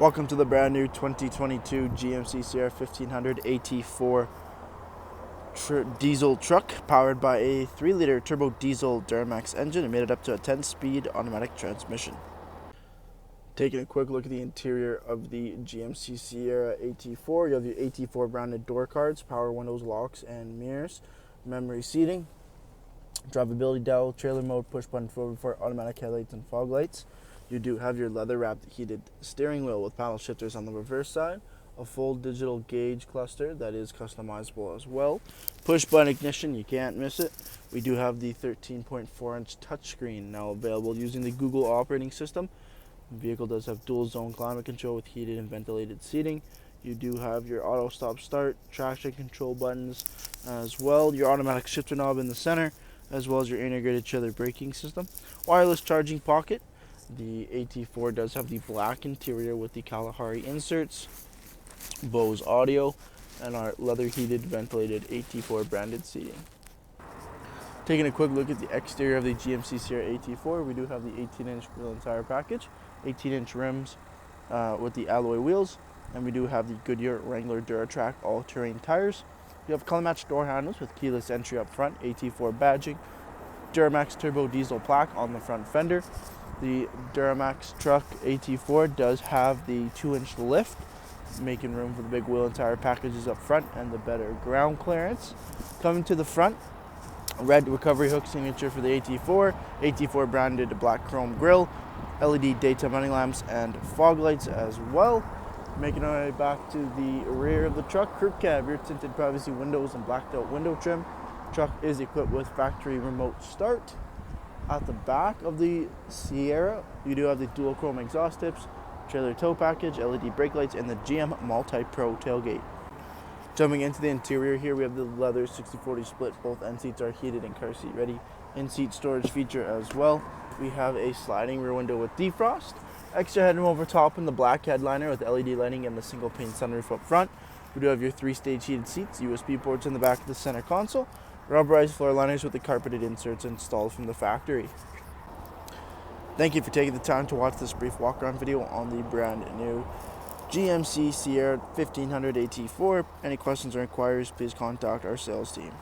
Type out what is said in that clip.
Welcome to the brand new 2022 GMC Sierra 1500 AT4 diesel truck powered by a 3-liter turbo diesel Duramax engine and made it up to a 10-speed automatic transmission. Taking a quick look at the interior of the GMC Sierra AT4, you have the AT4 branded door cards, power windows, locks, and mirrors, memory seating, drivability dial, trailer mode, push button for automatic headlights and fog lights. You do have your leather-wrapped heated steering wheel with paddle shifters on the reverse side, a full digital gauge cluster that is customizable as well. Push-button ignition, you can't miss it. We do have the 13.4-inch touchscreen now available using the Google operating system. The vehicle does have dual-zone climate control with heated and ventilated seating. You do have your auto stop start, traction control buttons as well, your automatic shifter knob in the center, as well as your integrated trailer braking system. Wireless charging pocket. The AT4 does have the black interior with the Kalahari inserts, Bose audio, and our leather heated ventilated AT4 branded seating. Taking a quick look at the exterior of the GMC Sierra AT4, we do have the 18-inch wheel and tire package, 18-inch rims with the alloy wheels, and we do have the Goodyear Wrangler Duratrack all-terrain tires. You have color-matched door handles with keyless entry up front, AT4 badging, Duramax turbo diesel plaque on the front fender. The Duramax truck AT4 does have the 2-inch lift, making room for the big wheel and tire packages up front and the better ground clearance. Coming to the front, red recovery hook signature for the AT4, AT4 branded black chrome grille, LED daytime running lamps and fog lights as well. Making our way back to the rear of the truck, crew cab, rear tinted privacy windows and blacked out window trim. Truck is equipped with factory remote start. At the back of the Sierra, you do have the dual chrome exhaust tips, trailer tow package, LED brake lights, and the GM MultiPro tailgate. Jumping into the interior here, we have the leather 60/40 split. Both end seats are heated and car seat ready. In-seat storage feature as well. We have a sliding rear window with defrost. Extra headroom over top in the black headliner with LED lighting and the single pane sunroof up front. We do have your 3-stage heated seats, USB ports in the back of the center console, rubberized floor liners with the carpeted inserts installed from the factory. Thank you for taking the time to watch this brief walk-around video on the brand new GMC Sierra 1500 AT4. Any questions or inquiries, please contact our sales team.